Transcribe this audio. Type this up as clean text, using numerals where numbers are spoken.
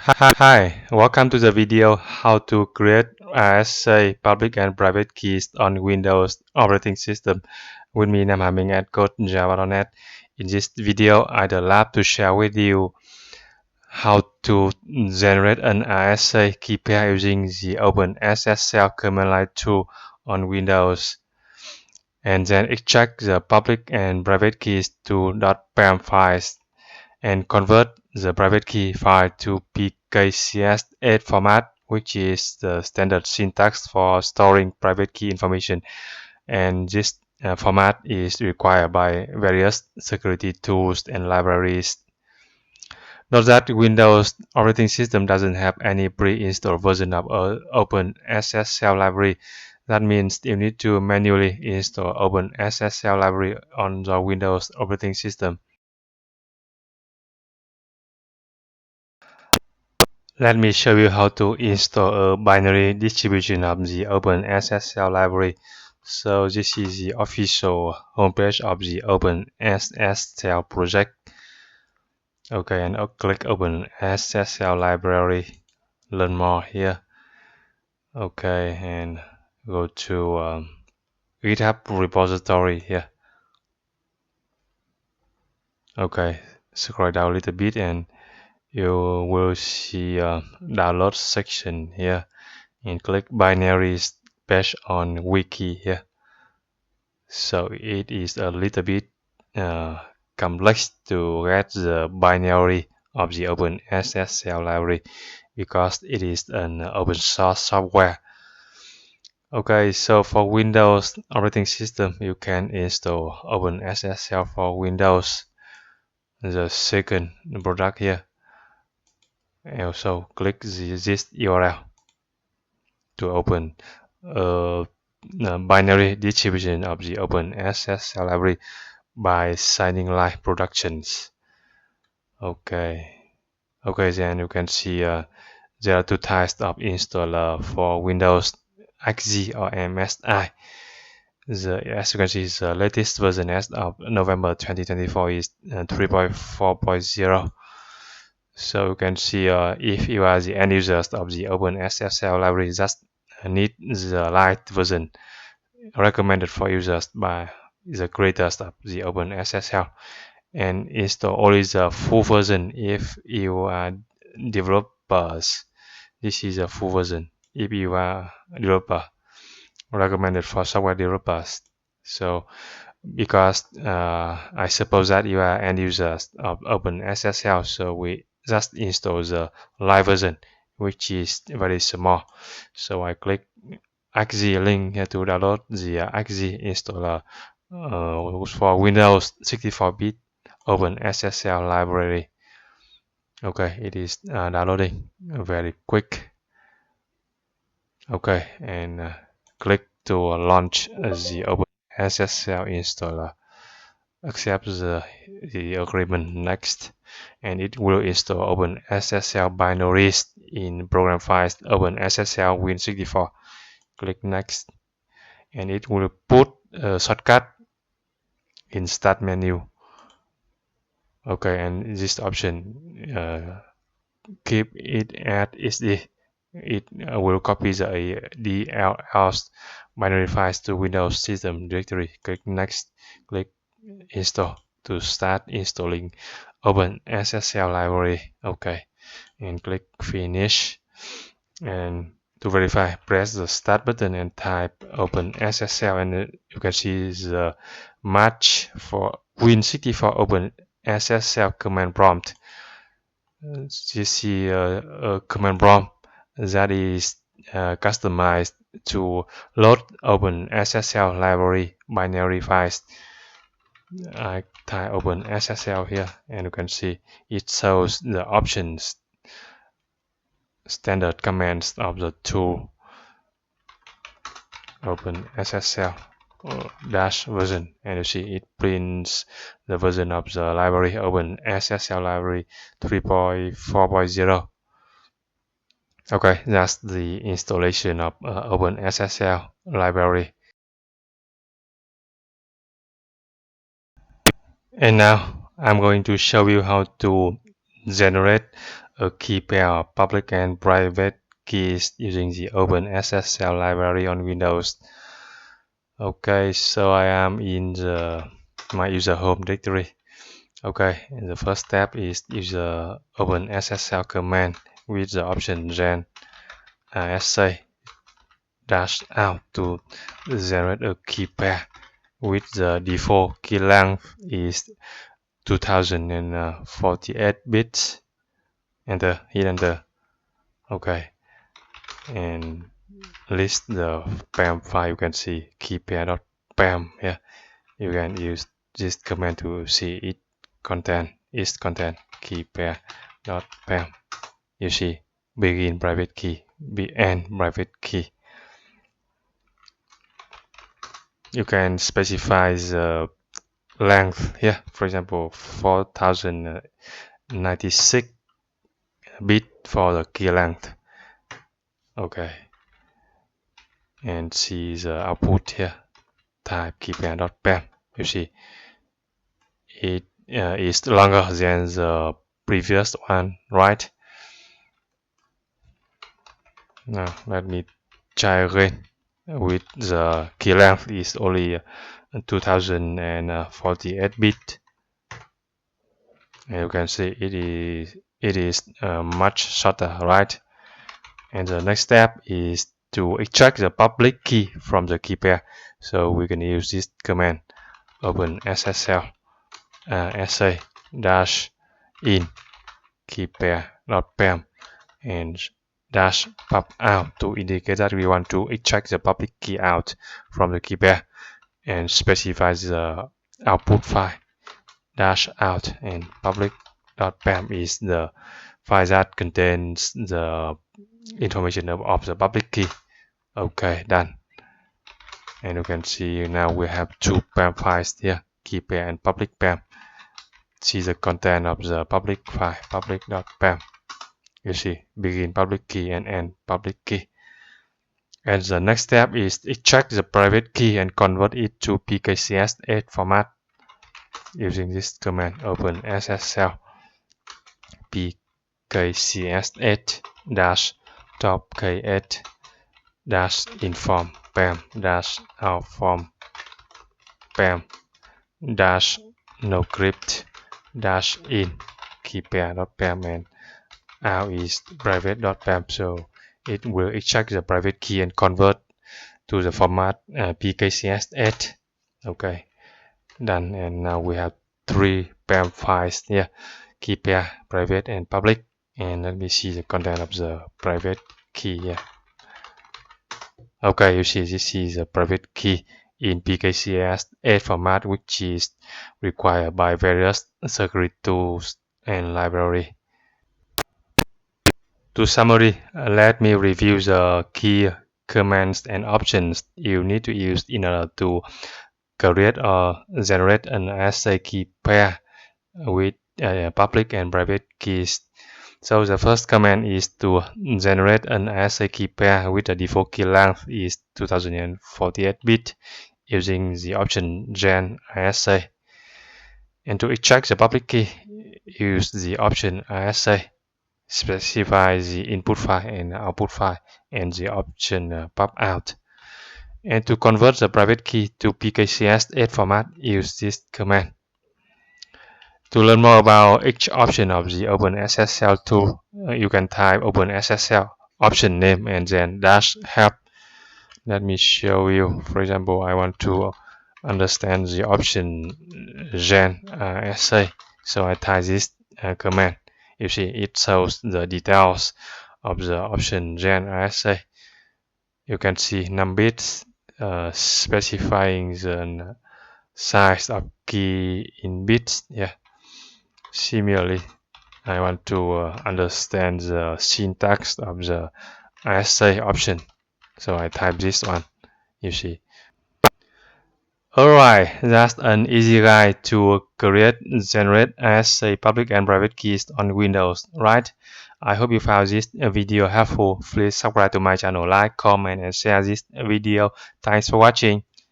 Hi, welcome to the video how to create RSA public and private keys on Windows operating system. With me, Nam Hà Minh at code Java.net. In this video, I'd love to share with you how to generate an RSA key pair using the OpenSSL command line tool on Windows, and then extract the public and private keys to .pam files and convert the private key file to PKCS8 format, which is the standard syntax for storing private key information. And this format is required by various security tools and libraries. Note that Windows operating system doesn't have any pre-installed version of OpenSSL library. That means you need to manually install OpenSSL library on the Windows operating system. Let me show you how to install a binary distribution of the OpenSSL library. So this is the official homepage of the OpenSSL project. Okay, and I'll click OpenSSL library, learn more here. Okay, and go to GitHub repository here. Okay, scroll down a little bit and you will see a download section here, and click binaries based on wiki here. So it is a little bit complex to get the binary of the OpenSSL library because it is an open source software. Okay, so for Windows operating system, you can install OpenSSL for Windows, the second product here. And also click this URL to open a binary distribution of the OpenSSL library by Signing Live Productions. Okay, then you can see there are two types of installer for Windows XZ or MSI. As you can see, the latest version as of November 2024 is 3.4.0. So you can see if you are the end users of the OpenSSL library, just need the light version recommended for users by the creators of the OpenSSL, and install only the full version if you are developers. This is a full version if you are a developer, recommended for software developers. So because I suppose that you are end users of OpenSSL, so we just install the live version, which is very small. So I click XZ link here to download the XZ installer for Windows 64-bit OpenSSL library. Okay, it is downloading very quick. Okay, and click to launch the OpenSSL installer. Accept the agreement next, and it will install OpenSSL binaries in program files OpenSSL Win64. Click next, and it will put a shortcut in start menu. Okay, and this option keep it at SD. It will copy the DLL's binary files to Windows system directory. Click next. Click install to start installing OpenSSL library. Okay, and click finish. And to verify, press the start button and type OpenSSL, and you can see the match for Win64 OpenSSL command prompt. You see a command prompt that is customized to load OpenSSL library binary files. I type OpenSSL here, and you can see it shows the options, standard commands of the tool OpenSSL dash version, and you see it prints the version of the library OpenSSL library 3.4.0. Okay, that's the installation of OpenSSL library. And now I'm going to show you how to generate a key pair of public and private keys using the OpenSSL library on Windows. Okay, so I am in my user home directory. Okay, and the first step is use the OpenSSL command with the option gen RSA -out to generate a key pair with the default key length is 2048 bits. Enter, hit enter. Okay, and list the PAM file. You can see keypair.pam here. You can use this command to see its content keypair.pam. You see begin private key, end private key. You can specify the length here, for example 4096 bit for the key length. Okay, and see the output here, type keypair.pam. You see it is longer than the previous one, right? Now let me try again with the key length is only 2048 bit. And you can see it is much shorter, right? And the next step is to extract the public key from the key pair. So we can use this command OpenSSL RSA-in keypair.pam and -pub out to indicate that we want to extract the public key out from the key pair and specify the output file -out and public.pam is the file that contains the information of the public key. Okay, done. And you can see now we have two PAM files here, keypair and public PAM. See the content of the public file, public.pam. You see begin public key and end public key. And the next step is extract the private key and convert it to PKCS8 format using this command OpenSSL PKCS8-top-k8 -inform pam -outform pam -nocrypt -in keypair.pam and out is private.pam, so it will extract the private key and convert to the format PKCS8. Okay, done. And now we have three PAM files here, keypair, private and public. And let me see the content of the private key here. Okay, you see this is a private key in PKCS8 format, which is required by various security tools and library. To summary, let me review the key commands and options you need to use in order to create or generate an RSA key pair with public and private keys. So the first command is to generate an RSA key pair with the default key length is 2048 bit using the option gen RSA. And to extract the public key, use the option RSA. Specify the input file and output file and the option pub out. And to convert the private key to PKCS8 format, use this command. To learn more about each option of the OpenSSL tool, you can type OpenSSL option name and then -help. Let me show you. For example, I want to understand the option gen RSA, so I type this command. You see it shows the details of the option gen RSA. You can see num bits specifying the size of key in bits. Yeah. Similarly, I want to understand the syntax of the RSA option, so I type this one. You see. Alright, that's an easy guide to generate RSA public and private keys on Windows, right? I hope you found this video helpful. Please subscribe to my channel, like, comment, and share this video. Thanks for watching.